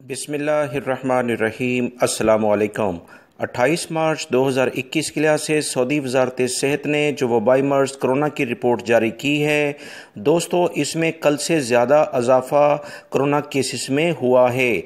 बिस्मिल्लाहिर्रहमानिर्रहीम। अस्सलामु अलैकुम। 28 मार्च 2021 के लिहाज से सऊदी वजारत सेहत ने जो वबाई मर्ज़ कोरोना की रिपोर्ट जारी की है दोस्तों, इसमें कल से ज़्यादा इजाफ़ा कोरोना केसेस में हुआ है।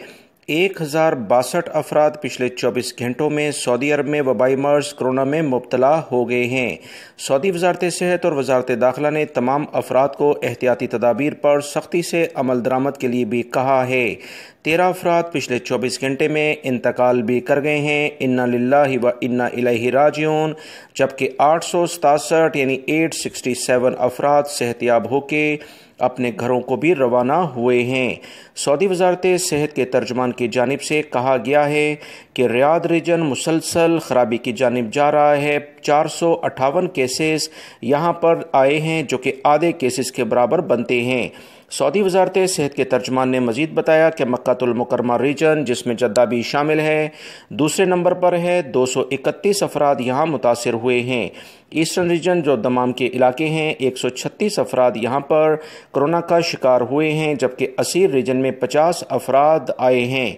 1062 अफराद पिछले 24 घंटों में सऊदी अरब में वबाई मर्ज़ कोरोना में मुब्तला हो गए हैं। सऊदी वजारत सेहत और वजारत दाखिला ने तमाम अफराद को एहतियाती तदाबीर पर सख्ती से अमल दरामद के लिए भी कहा है। 13 अफराद पिछले 24 घंटे में इंतकाल भी कर गए हैं। इन्ना लिल्लाहि व इन्ना इलैहि राजिऊन। जबकि 867 यानी 867 अफराद सेहतयाब होके अपने घरों को भी रवाना हुए हैं। सऊदी वजारत सेहत के तर्जुमान की जानिब से कहा गया है कि रियाद रीजन मुसलसल खराबी की जानिब जा रहा है। 458 केसेस यहाँ पर आए हैं जो कि आधे केसेस के बराबर बनते हैं। सऊदी वजारत सेहत के तर्जुमान ने मजीद बताया कि मक्कातुल मुकर्रमा रीजन, जिसमें जद्दा भी शामिल है, दूसरे नंबर पर है। 231 अफराद यहाँ मुतासिर हुए हैं। ईस्टर्न रीजन जो दमाम के इलाके हैं, 136 अफराद यहाँ पर कोरोना का शिकार हुए हैं, जबकि असीर रीजन में 50 अफराद आए हैं।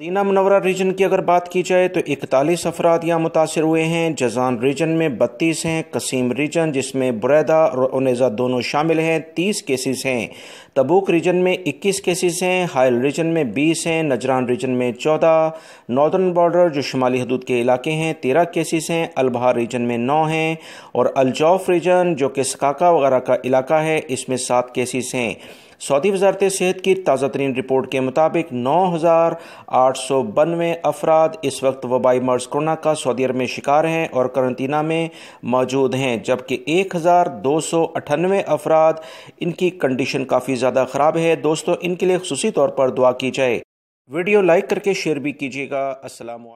मदीना मुनव्वरा रीजन की अगर बात की जाए तो 41 अफराद यहाँ मुतासिर हुए हैं। जजान रीजन में 32 हैं। कसीम रीजन, जिसमें बुरैदा और उनेजा दोनों शामिल हैं, 30 केसेस हैं। तबूक रीजन में 21 केसेस हैं। हाइल रीजन में 20 हैं। नजरान रीजन में 14। नॉर्दर्न बॉर्डर जो शुमाली हदूद के इलाके हैं, 13 केसेस हैं। अलबहार रीजन में 9 हैं। और अलजौफ रीजन जो कि सकाका वगैरह का इलाका है, इसमें 7 केसेस हैं। सऊदी वजारत सेहत की ताज़ा तरीन रिपोर्ट के मुताबिक 9,892 अफराद इस वक्त वबाई मर्ज़ कोरोना का सऊदी अरब में शिकार हैं और करंतना में मौजूद हैं, जबकि 1,298 अफराद इनकी कंडीशन काफ़ी ज़्यादा ख़राब है। दोस्तों, इनके लिए खुसूसी तौर पर दुआ की जाए। वीडियो लाइक करके शेयर भी कीजिएगा। अस्सलाम।